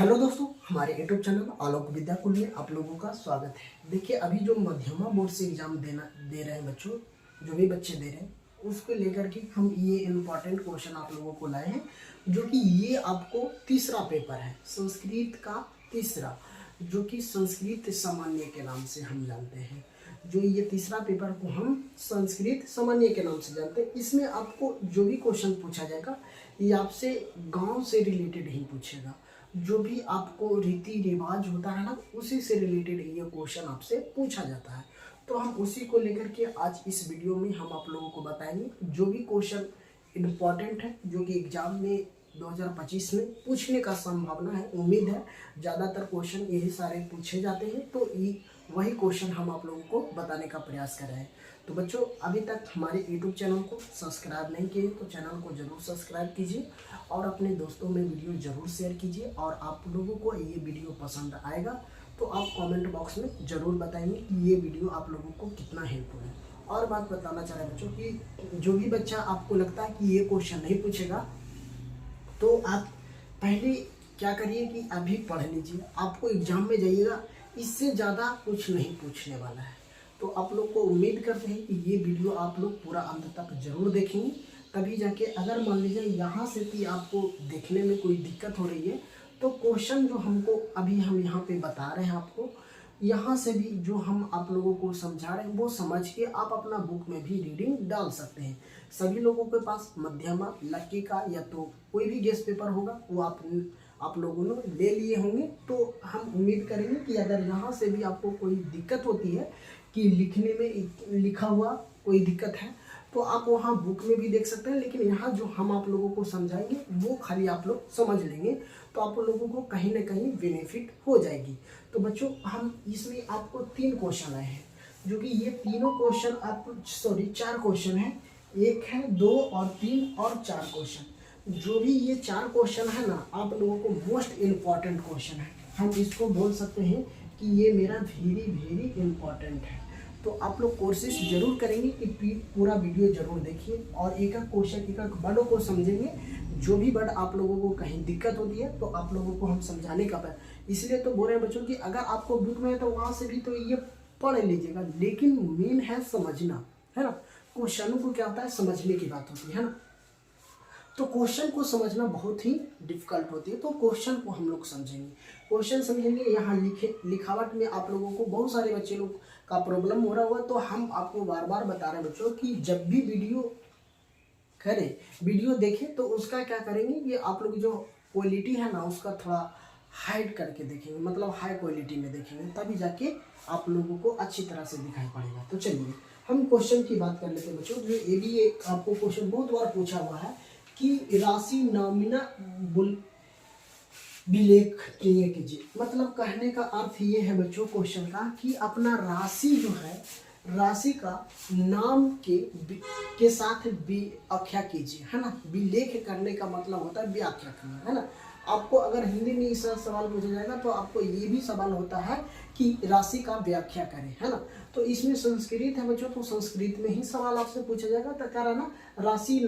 Hello दोस्तों, हमारे YouTube channel आलोक विद्याकुल में आप लोगों का स्वागत है। देखिए, अभी जो मध्यमा बोर्ड से एग्जाम दे रहे हैं बच्चों, जो भी बच्चे दे रहे हैं, उसको लेकर के हम ये इम्पॉर्टेंट क्वेश्चन आप लोगों को लाए हैं। जो कि ये आपको तीसरा पेपर है, संस्कृत का तीसरा, जो कि संस्कृत सामान्य के नाम से हम जानते हैं। जो ये तीसरा पेपर को हम संस्कृत सामान्य के नाम से जानते हैं। इसमें आपको जो भी क्वेश्चन पूछा जाएगा ये आपसे गांव से रिलेटेड ही पूछेगा। जो भी आपको रीति रिवाज होता है ना, उसी से रिलेटेड ये क्वेश्चन आपसे पूछा जाता है। तो हम उसी को लेकर के आज इस वीडियो में हम आप लोगों को बताएंगे जो भी क्वेश्चन इम्पॉर्टेंट है, जो कि एग्जाम में 2025 में पूछने का संभावना है, उम्मीद है। ज़्यादातर क्वेश्चन यही सारे पूछे जाते हैं, तो वही क्वेश्चन हम आप लोगों को बताने का प्रयास कर रहे हैं। तो बच्चों, अभी तक हमारे यूट्यूब चैनल को सब्सक्राइब नहीं किए तो चैनल को जरूर सब्सक्राइब कीजिए और अपने दोस्तों में वीडियो जरूर शेयर कीजिए। और आप लोगों को ये वीडियो पसंद आएगा तो आप कमेंट बॉक्स में ज़रूर बताएंगे कि ये वीडियो आप लोगों को कितना हेल्पफुल है। और बात बताना चाह रहे हैं बच्चों कि जो भी बच्चा आपको लगता है कि ये क्वेश्चन नहीं पूछेगा, तो आप पहले क्या करिए कि अभी पढ़ लीजिए। आपको एग्जाम में जाइएगा, इससे ज़्यादा कुछ नहीं पूछने वाला है। तो आप लोग को उम्मीद करते हैं कि ये वीडियो आप लोग पूरा अंत तक जरूर देखेंगे, तभी जाके अगर मान लीजिए यहाँ से भी आपको देखने में कोई दिक्कत हो रही है, तो क्वेश्चन जो हमको अभी हम यहाँ पे बता रहे हैं आपको, यहाँ से भी जो हम आप लोगों को समझा रहे हैं वो समझ के आप अपना बुक में भी रीडिंग डाल सकते हैं। सभी लोगों के पास मध्यमा, लकी का या तो कोई भी गेस्ट पेपर होगा, वो आप लोगों ने ले लिए होंगे। तो हम उम्मीद करेंगे कि अगर यहाँ से भी आपको कोई दिक्कत होती है कि लिखने में लिखा हुआ कोई दिक्कत है, तो आप वहाँ बुक में भी देख सकते हैं। लेकिन यहाँ जो हम आप लोगों को समझाएंगे वो खाली आप लोग समझ लेंगे, तो आप लोगों को कहीं ना कहीं बेनिफिट हो जाएगी। तो बच्चों, हम इसमें आपको 3 क्वेश्चन आए हैं, जो कि ये तीनों क्वेश्चन चार क्वेश्चन है। 1 है, 2 और 3 और 4 क्वेश्चन। जो भी ये 4 क्वेश्चन है ना, आप लोगों को मोस्ट इम्पॉर्टेंट क्वेश्चन है। हम इसको बोल सकते हैं कि ये मेरा वेरी इम्पॉर्टेंट है। तो आप लोग कोशिश जरूर करेंगे कि पूरा वीडियो जरूर देखिए और एक एक क्वेश्चन, एक एक वर्डों को समझेंगे। जो भी वर्ड आप लोगों को कहीं दिक्कत होती है तो आप लोगों को हम समझाने का इसलिए तो बोल रहे हैं बच्चों कि अगर आपको बुक में है तो वहाँ से भी तो ये पढ़ लीजिएगा, लेकिन मेन है समझना, है ना। क्वेश्चनों को क्या होता है, समझने की बात होती है ना। तो क्वेश्चन को समझना बहुत ही डिफिकल्ट होती है, तो क्वेश्चन को हम लोग समझेंगे। क्वेश्चन समझेंगे, यहाँ लिखावट में आप लोगों को बहुत सारे बच्चे लोग का प्रॉब्लम हो रहा होगा। तो हम आपको बार बार बता रहे हैं बच्चों कि जब भी वीडियो देखें तो उसका क्या करेंगे कि आप लोग जो क्वालिटी है ना, उसका थोड़ा हाइड करके देखेंगे, मतलब हाई क्वालिटी में देखेंगे, तभी जाके आप लोगों को अच्छी तरह से दिखाई पड़ेगा। तो चलिए हम क्वेश्चन की बात कर लेते हैं बच्चों। जो ये भी आपको क्वेश्चन बहुत बार पूछा हुआ है कि राशि नामिना विलेखनीय कीजिए। मतलब कहने का अर्थ ये है बच्चों क्वेश्चन का कि अपना राशि जो है, राशि का नाम के साथ व्याख्या कीजिए, है ना। विलेख करने का मतलब होता है व्याख्या करना, है ना। आपको अगर हिंदी में इस सवाल पूछा जाएगा तो आपको ये भी सवाल होता है कि राशि का व्याख्या करें, है ना। तो इसमें संस्कृत है बच्चों, तो संस्कृत में ही सवाल आपसे पूछा जाएगा। तो क्या रहना, राशि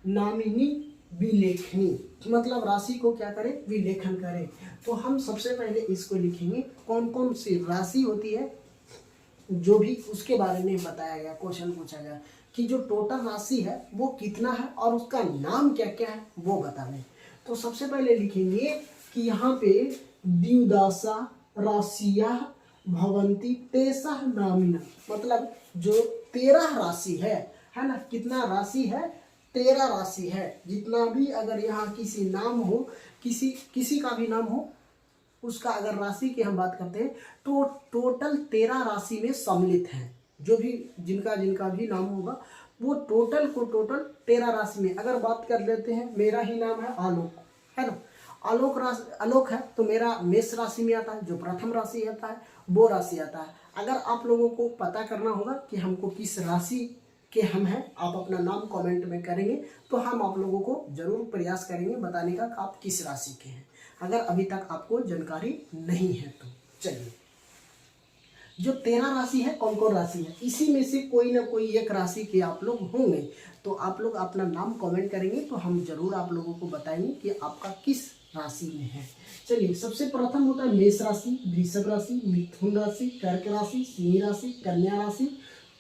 नामिनी विलेखनी, मतलब राशि को क्या करें, विलेखन करें। तो हम सबसे पहले इसको लिखेंगे, कौन कौन सी राशि होती है जो भी उसके बारे में बताया गया, क्वेश्चन पूछा गया कि जो टोटल राशि है वो कितना है और उसका नाम क्या क्या है वो बताने। तो सबसे पहले लिखेंगे कि यहाँ पे द्विदशा राशिया भवंती तेसह नामिना, मतलब जो 13 राशि है ना। कितना राशि है, 13 राशि है। जितना भी अगर यहाँ किसी नाम हो, किसी का भी नाम हो, उसका अगर राशि की हम बात करते हैं तो टोटल 13 राशि में सम्मिलित हैं। जो भी जिनका भी नाम होगा वो टोटल 13 राशि में। अगर बात कर लेते हैं, मेरा ही नाम है आलोक, है ना। आलोक है तो मेरा मेष राशि में आता है, जो प्रथम राशि आता है वो राशि आता है। अगर आप लोगों को पता करना होगा कि हमको किस राशि के हम हैं, आप अपना नाम कमेंट में करेंगे तो हम आप लोगों को जरूर प्रयास करेंगे बताने का कि आप किस राशि के हैं, अगर अभी तक आपको जानकारी नहीं है तो। चलिए, जो 13 राशि है कौन कौन राशि है, इसी में से कोई ना कोई एक राशि के आप लोग होंगे। तो आप लोग अपना नाम कमेंट करेंगे तो हम जरूर आप लोगों को बताएंगे कि आपका किस राशि में है। चलिए, सबसे प्रथम होता है मेष राशि, वृषभ राशि, मिथुन राशि, कर्क राशि, सिंह राशि, कन्या राशि,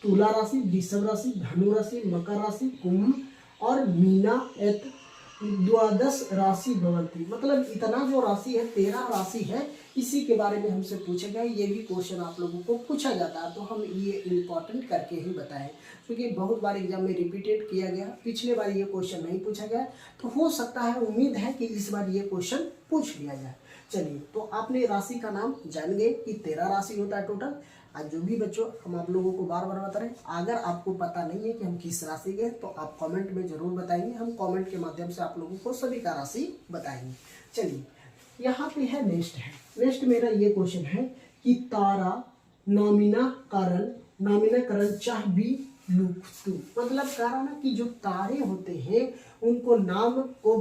तुला राशि, वृषभ राशि, धनु राशि, मकर राशि, कुंभ और मीना एत द्वादश राशि भवंती। मतलब इतना जो राशि है 13 राशि है, इसी के बारे में हमसे पूछा गया। ये भी क्वेश्चन आप लोगों को पूछा जाता है, तो हम ये इम्पोर्टेंट करके ही बताएं, क्योंकि बहुत बार एग्जाम में रिपीटेड किया गया। पिछले बार ये क्वेश्चन नहीं पूछा गया, तो हो सकता है, उम्मीद है कि इस बार ये क्वेश्चन पूछ लिया जाए। चलिए, तो आपने राशि का नाम जान गए कि 13 राशि होता है टोटल। आज जो भी बच्चों, हम आप लोगों को बार बार बता रहे हैं, अगर आपको पता नहीं है कि हम किस राशि के, तो आप कमेंट में जरूर बताएंगे। हम कमेंट के माध्यम से आप लोगों को सभी का राशि बताएंगे। चलिए, यहाँ पे है नेक्स्ट मेरा ये क्वेश्चन है कि तारा नामिनाकरण चाह भी लुप्तु। मतलब कहा ना कि जो तारे होते हैं उनको नाम को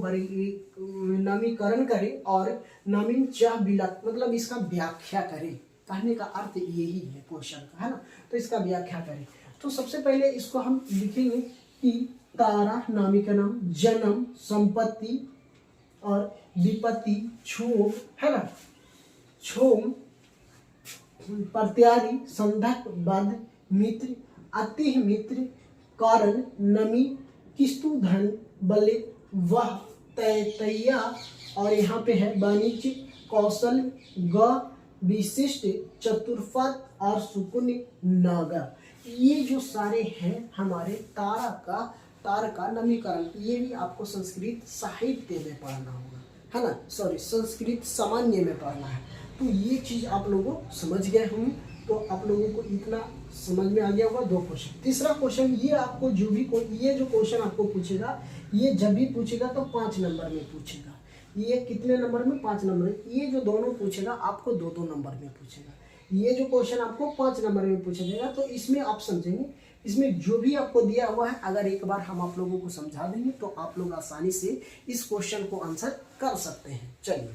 नामीकरण करे और नामिन चाह बिलक, मतलब इसका व्याख्या करे। कहने का अर्थ यही है क्वेश्चन का, है ना। तो इसका व्याख्या करें। तो सबसे पहले इसको हम लिखेंगे कि तारा नामिकरण जन्म, संपत्ति और विपत्ति, क्षोभ, है ना, क्षोभ, प्रत्यारी, संधक, बद, मित्र, अति मित्र, कारण, नमी, किस्तु, धन, बले, वह, तैतैया, और यहाँ पे है वाणिज्य, कौशल, ग, विशिष्ट, चतुर्फत और सुकुन, नागर। ये जो सारे हैं हमारे तार का नमीकरण। ये भी आपको संस्कृत साहित्य में पढ़ना होगा, है ना, सॉरी, संस्कृत सामान्य में पढ़ना है। तो ये चीज आप लोगों समझ गए होंगे। तो आप लोगों को इतना समझ में आ गया होगा। 2 क्वेश्चन। तीसरा क्वेश्चन, ये आपको ये जो क्वेश्चन आपको पूछेगा, ये जब भी पूछेगा तो 5 नंबर में पूछेगा। ये कितने नंबर में? 5 नंबर में। ये जो दोनों पूछेगा आपको 2-2 नंबर में पूछेगा। ये जो क्वेश्चन आपको 5 नंबर में पूछा जाएगा। तो इसमें आप समझेंगे, इसमें जो भी आपको दिया हुआ है, अगर एक बार हम आप लोगों को समझा देंगे तो आप लोग आसानी से इस क्वेश्चन को आंसर कर सकते हैं। चलिए,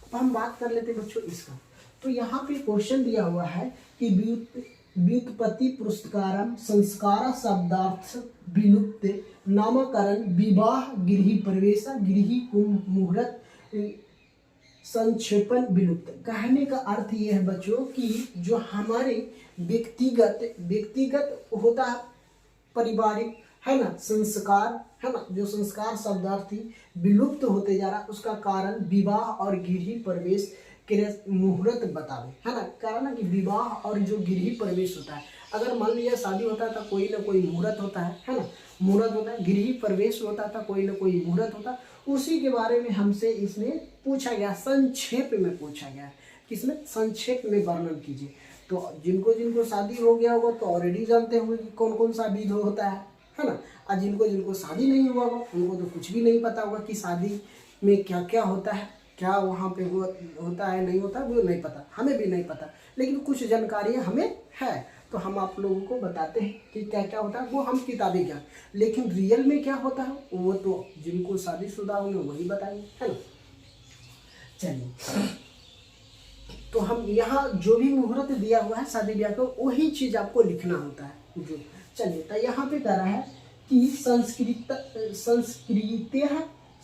अब हम बात कर लेते हैं बच्चों इसका। तो यहाँ पे क्वेश्चन दिया हुआ है कि व्युत्पत्ति, पुरस्कारम, संस्कार, शब्दार्थ, विलुप्त, नामकरण, विवाह, गृह प्रवेश, गृह कुंभ, मुहूर्त, संक्षेपण, विलुप्त। कहने का अर्थ ये है बच्चों कि जो हमारे व्यक्तिगत होता है, पारिवारिक, है ना, संस्कार, है ना, जो संस्कार शब्दार्थी विलुप्त होते जा रहा है, उसका कारण विवाह और गृह प्रवेश के मुहूर्त बतावे, है ना। कारण है कि विवाह और जो गृह प्रवेश होता है, अगर मान लिया शादी होता है तो कोई ना कोई मुहूर्त होता है ना, मुहूर्त होता है। गृह प्रवेश होता था, कोई ना कोई मुहूर्त होता। उसी के बारे में हमसे इसमें पूछा गया, संक्षेप में पूछा गया। किसमें? संक्षेप में वर्णन कीजिए। तो जिनको शादी हो गया होगा तो ऑलरेडी जानते होंगे कि कौन कौन सा विध होता है ना। और जिनको शादी नहीं हुआ होगा उनको तो कुछ भी नहीं पता होगा कि शादी में क्या क्या होता है, क्या वहाँ पे होता है, नहीं होता, वो नहीं पता, हमें भी नहीं पता। लेकिन कुछ जानकारियाँ हमें है, तो हम आप लोगों को बताते हैं कि क्या क्या होता है। वो हम किताबी ज्ञान, लेकिन रियल में क्या होता है वो तो जिनको शादीशुदा होंगे वही बताएंगे, है ना। चलिए, तो हम यहाँ जो भी मुहूर्त दिया हुआ है शादी ब्याह को, वही चीज आपको लिखना होता है जो। चलिए, तो यहाँ पे कह रहा है कि संस्कृत्य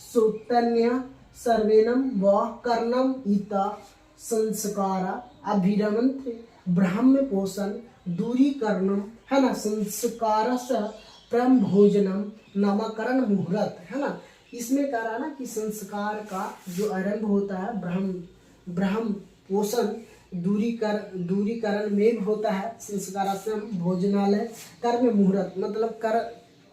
सौतन्य सर्वेनम व कर्णम ईता संस्कार अभिरमंत्र ब्राह्म पोषण दूरीकरणम, है ना, संस्कार परम भोजनम नामकरण मुहूर्त, है ना। इसमें कह रहा है ना कि संस्कार का जो आरंभ होता है ब्राह्म पोषण दूरीकरण में होता है, संस्काराश्रम भोजनालय कर्म मुहूर्त, मतलब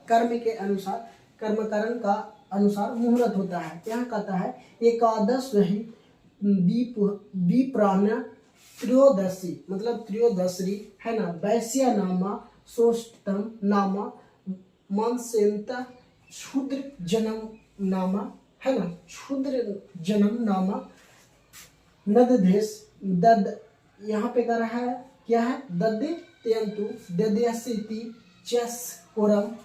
कर्म के अनुसार, कर्मकरण का अनुसार मुहूर्त होता है। क्या कहता है? एकादश विप्राण त्रयोदशी, मतलब त्रयोदशी, है ना, वैश्य नामा सोष्टम नामा मनसेंत क्षुद्र जन्म नामा, है ना, क्षुद्र जन्म नामा नददेश दद। यहाँ पे कह रहा है क्या है? दद्य त्यंतु दद्यसिति चस कोरम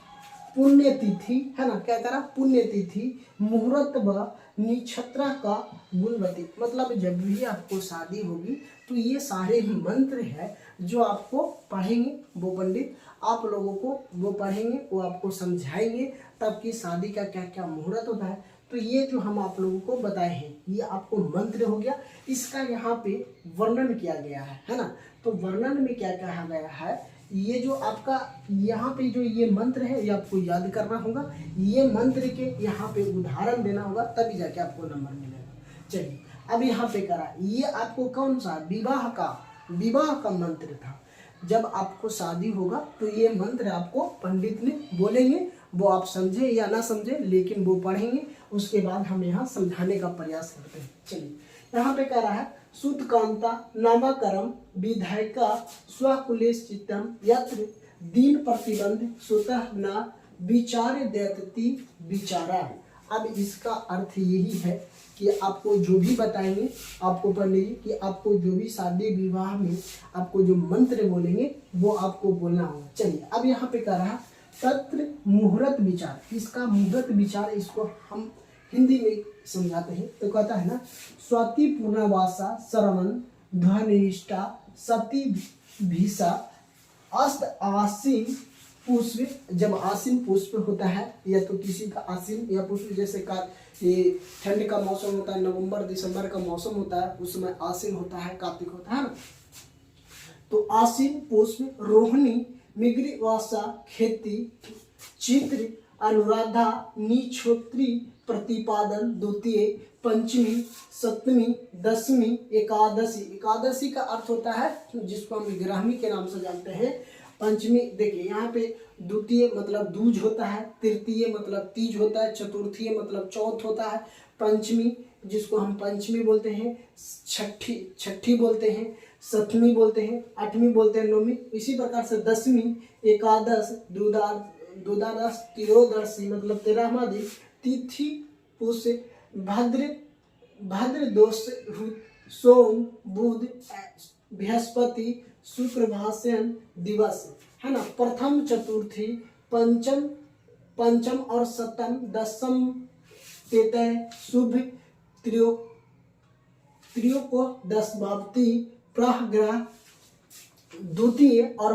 पुण्यतिथि, है ना, क्या करा? पुण्यतिथि मुहूर्त व निक्षत्र का गुणवती। मतलब जब भी आपको शादी होगी तो ये सारे ही मंत्र है जो आपको पढ़ेंगे, वो पंडित आप लोगों को वो पढ़ेंगे, वो आपको समझाएंगे तब कि शादी का क्या क्या मुहूर्त होता है। तो ये जो हम आप लोगों को बताए हैं ये आपको मंत्र हो गया, इसका यहाँ पे वर्णन किया गया है ना। तो वर्णन में क्या कहा गया है, ये जो आपका यहाँ पे जो ये मंत्र है ये आपको याद करना होगा, ये मंत्र के यहाँ पे उदाहरण देना होगा, तभी जाके आपको नंबर मिलेगा। चलिए अब यहाँ पे करा, ये आपको कौन सा विवाह का मंत्र था। जब आपको शादी होगा तो ये मंत्र आपको पंडित ने बोलेंगे, वो आप समझे या ना समझे लेकिन वो पढ़ेंगे, उसके बाद हम यहाँ समझाने का प्रयास करते हैं। चलिए यहाँ पे कह रहा है सुतकांता नामाकरम विधायका स्वकुलेश्चित्तम यत्र दीन प्रतिबंध सुतः न विचार दैतति विचारा। अब इसका अर्थ यही है कि आपको जो भी बताएंगे आपको पढ़ लीजिए कि आपको जो भी शादी विवाह में आपको जो मंत्र बोलेंगे वो आपको बोलना होगा। चलिए अब यहाँ पे कह रहा तत्र मुहूर्त विचार, इसका मुहूर्त विचार इसको हम हिंदी में समझाते हैं। तो कहता है ना स्वाति पूर्णवासा श्रवण ध्वनिष्ठा सती भीषा अस्त आसीन पुष्प। जब आसीन पुष्प होता है या तो किसी का आसीन या पुष्प, जैसे का ये ठंड का मौसम होता है, नवंबर दिसंबर का मौसम होता है, उसमें आसीन होता है, कार्तिक होता है ना। तो आसीन पुष्प रोहिणी मृगवासा खेती चित्र अनुराधा निछोत्री प्रतिपादन द्वितीय पंचमी सप्तमी दसवीं एकादशी। एकादशी का अर्थ होता है जिसको हम विग्रहमी के नाम से जानते हैं। पंचमी देखिए यहाँ पे द्वितीय मतलब दूज होता है, तृतीय मतलब तीज होता है, चतुर्थी मतलब चौथ होता है, पंचमी जिसको हम पंचमी बोलते हैं, छठी बोलते हैं, सप्तमी बोलते हैं, आठवीं बोलते हैं, नौवीं। इसी प्रकार से दसवीं एकादश द्वादश त्रयोदशी मतलब 13वां दिन, तिथि पुष भाद्र दोष सोम बुध बृहस्पति शुक्र भाषण दिवस है ना। प्रथम चतुर्थी पंचम और सप्तम दसम तेतय शुभ त्रियो दशमावती प्रहग्रह द्वितीय और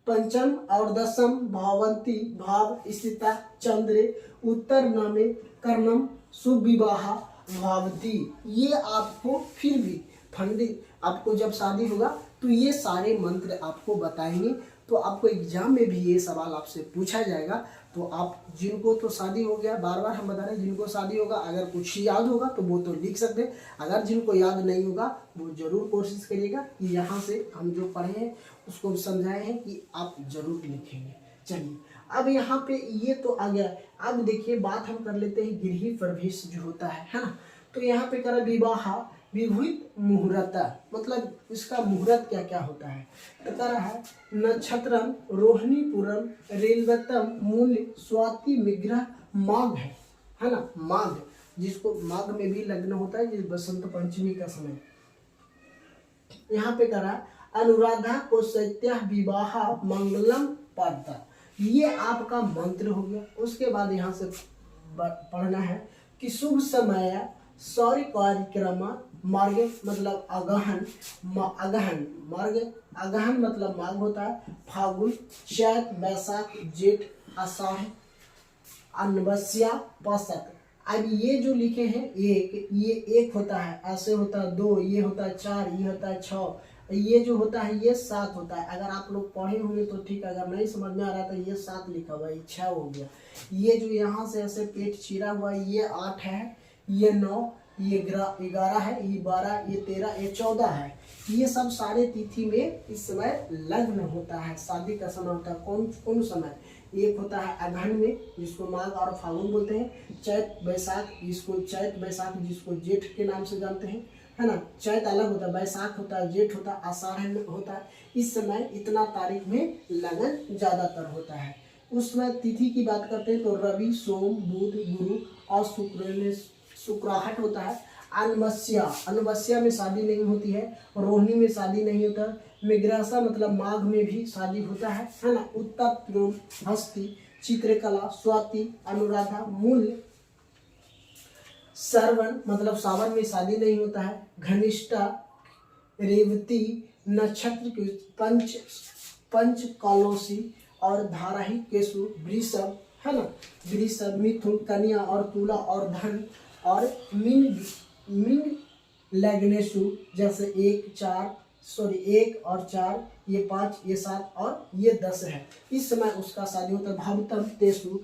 पंचम और दसम भावंती भाव स्थिता चंद्र उत्तर नामे कर्णम शुभ विवाह भावती। ये आपको फिर भी पंडित आपको जब शादी होगा तो ये सारे मंत्र आपको बताएंगे। तो आपको एग्जाम में भी ये सवाल आपसे पूछा जाएगा। तो आप जिनको तो शादी हो गया, बार बार हम बता रहे हैं जिनको शादी होगा अगर कुछ याद होगा तो वो तो लिख सकते हैं, अगर जिनको याद नहीं होगा वो जरूर कोशिश करिएगा कि यहाँ से हम जो पढ़े हैं उसको समझाए हैं कि आप जरूर लिखेंगे। चलिए अब यहाँ पे ये तो आ गया। अब देखिए बात हम कर लेते हैं गृह प्रवेश जो होता है ना। तो यहाँ पे करा विवाह विभुत मुहूर्त, मतलब इसका मुहूर्त क्या क्या होता है। तो कह रहा है नक्षत्रम रोहिणीपुरम रेलवतम मूल्य स्वाति विग्रह माघ है ना। माघ जिसको माघ में भी लग्न होता है, जिस बसंत पंचमी का समय। यहाँ पे कह रहा है अनुराधा को सत्या विवाह मंगलम पाता, ये आपका मंत्र हो गया। उसके बाद यहाँ से पढ़ना है कि शुभ समय सौर्य कार्यक्रम मार्ग मतलब अगहन मार्ग अगहन मतलब माघ होता है, फागुन चैत बैसाख जेठ आषाढ़ अनवस्या पसत। अब ये जो लिखे हैं ये एक होता है, ऐसे होता है 2, ये होता है 4, ये होता है 6, ये जो होता है ये 7 होता है। अगर आप लोग पढ़े होंगे तो ठीक है, अगर नहीं समझ में आ रहा तो ये 7 लिखा हुआ है, ये 6 हो गया। ये जो यहाँ से ऐसे पेट चीरा हुआ है ये 8 है, ये 9, ये 11 है, ये 12, ये 13, ये 14 है। ये सब सारे तिथि में इस समय लग्न होता है, शादी का समय होता है। कौन समय? एक होता है अगहन में जिसको माघ और फागुन बोलते हैं, चैत बैसाख जिसको जेठ के नाम से जानते हैं, है ना। चैत अलग होता है, बैसाख होता है, जेठ होता है, आषाढ़ होता है। इस समय इतना तारीख में लगन ज्यादातर होता है। उसमें तिथि की बात करते हैं तो रवि सोम बुध गुरु और शुक्राहट होता है। अनवस्या में शादी नहीं होती है, रोहिणी में शादी नहीं होता, मृगरासा मतलब माघ में भी शादी होता है ना। उत्तर हस्ती चित्रकला स्वाति अनुराधा मूल श्रवण मतलब सावन में शादी नहीं होता है, घनिष्ठा रेवती नक्षत्र के पंच कालोसी और धाराही केशु वृषभ है ना। वृषभ, मिथुन, कन्या और तुला और धन और मीन लग्नेषु जैसे 1 और 4, ये 5, ये 7 और ये 10 है। इस समय उसका शादी होता है। भावतम तेसु,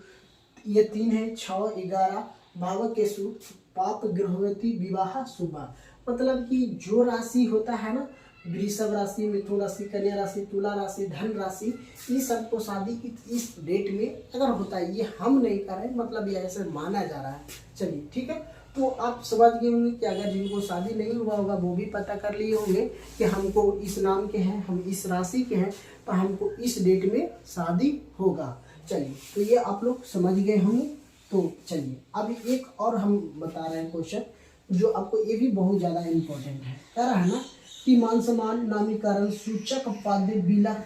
ये 3 है, 6, 11। भावकेशु पाप गृहवती विवाह शुभा। मतलब कि जो राशि होता है ना, वृषभ राशि, मिथुन राशि, कन्या राशि, तुला राशि, धन राशि, इस सब को शादी इस डेट में अगर होता है, ये हम नहीं कर रहे, मतलब ये ऐसे माना जा रहा है। चलिए ठीक है, तो आप समझ गए होंगे कि अगर जिनको शादी नहीं हुआ होगा वो भी पता कर लिए होंगे कि हमको इस नाम के हैं, हम इस राशि के हैं, तो हमको इस डेट में शादी होगा। चलिए, तो ये आप लोग समझ गए होंगे। तो चलिए अब एक और हम बता रहे हैं क्वेश्चन, जो आपको ये भी बहुत ज़्यादा इम्पोर्टेंट है। कह रहा है ना कि मान सम्मान नामीकरण सूचक पाद्य बिलक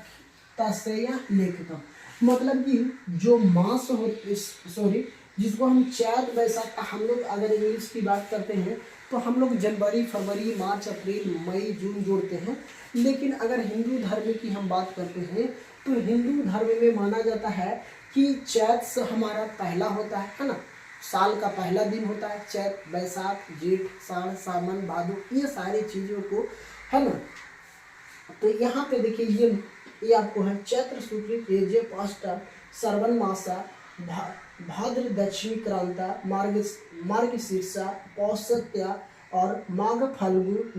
तस्या लेखकम। मतलब कि जो मास होते, सॉरी, जिसको हम चैत बैसाख, हम लोग अगर इंग्लिश की बात करते हैं तो हम लोग जनवरी, फरवरी, मार्च, अप्रैल, मई, जून जोड़ते हैं। लेकिन अगर हिंदू धर्म की हम बात करते हैं तो हिंदू धर्म में माना जाता है कि चैत से हमारा पहला होता है ना, साल का पहला दिन होता है चैत, बैसाख, जेठ, साढ़, सावन, भादो, ये सारी चीज़ों को, है ना। तो यहाँ पे देखिए ये आपको है चैत्र शुक्ल तेजे पाष्टा श्रवण मासा भाद्र दक्षिणी क्रांता मार्गशीर्षा पौषत्या और माघ फागुन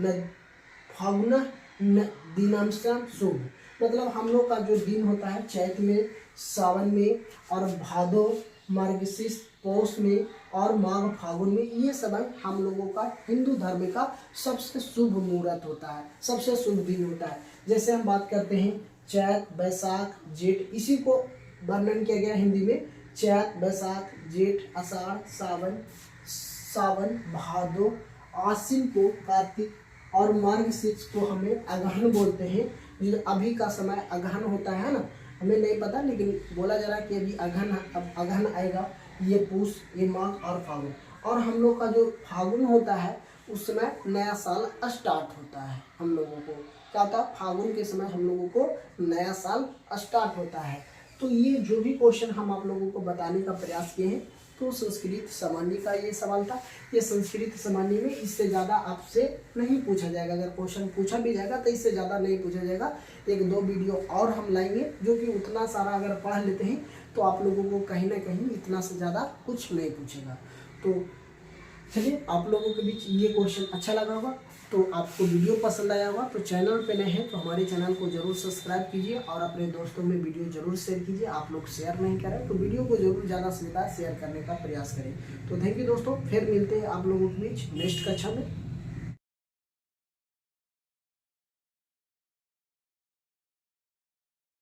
दिनांशा शुभ। मतलब हम लोग का जो दिन होता है चैत में, सावन में और भादो, मार्गशीर्ष, पौष में और माघ फागुन में, ये समय हम लोगों का हिंदू धर्म का सबसे शुभ मुहूर्त होता है, सबसे शुभ दिन होता है। जैसे हम बात करते हैं चैत, बैसाख, जेठ, इसी को वर्णन किया गया हिंदी में, चैत, बैसाख, जेठ, आषाढ़, सावन, भादो, आश्विन को कार्तिक और मार्गशीर्ष को हमें अगहन बोलते हैं। जो अभी का समय अगहन होता है ना, हमें नहीं पता, लेकिन बोला जा रहा है कि अभी अगहन, अब अगहन आएगा, ये पूष, ये माघ और फागुन। और हम लोग का जो फागुन होता है उस समय नया साल स्टार्ट होता है। हम लोगों को क्या होता है, फागुन के समय हम लोगों को नया साल स्टार्ट होता है। तो ये जो भी क्वेश्चन हम आप लोगों को बताने का प्रयास किए हैं, तो संस्कृत सामान्य का ये सवाल था। ये संस्कृत सामान्य में इससे ज़्यादा आपसे नहीं पूछा जाएगा। अगर क्वेश्चन पूछा भी जाएगा तो इससे ज़्यादा नहीं पूछा जाएगा। 1-2 वीडियो और हम लाएंगे, जो कि उतना सारा अगर पढ़ लेते हैं तो आप लोगों को कहीं ना कहीं इतना से ज़्यादा कुछ नहीं पूछेगा। तो चलिए, आप लोगों के बीच ये क्वेश्चन अच्छा लगा होगा, तो आपको वीडियो पसंद आया होगा, तो चैनल पे नए हैं तो हमारे चैनल को जरूर सब्सक्राइब कीजिए और अपने दोस्तों में वीडियो जरूर शेयर कीजिए। आप लोग शेयर नहीं करें तो वीडियो को जरूर ज़्यादा से ज़्यादा शेयर करने का प्रयास करें। तो थैंक यू दोस्तों, फिर मिलते हैं आप लोगों के बीच नेक्स्ट कक्षा में।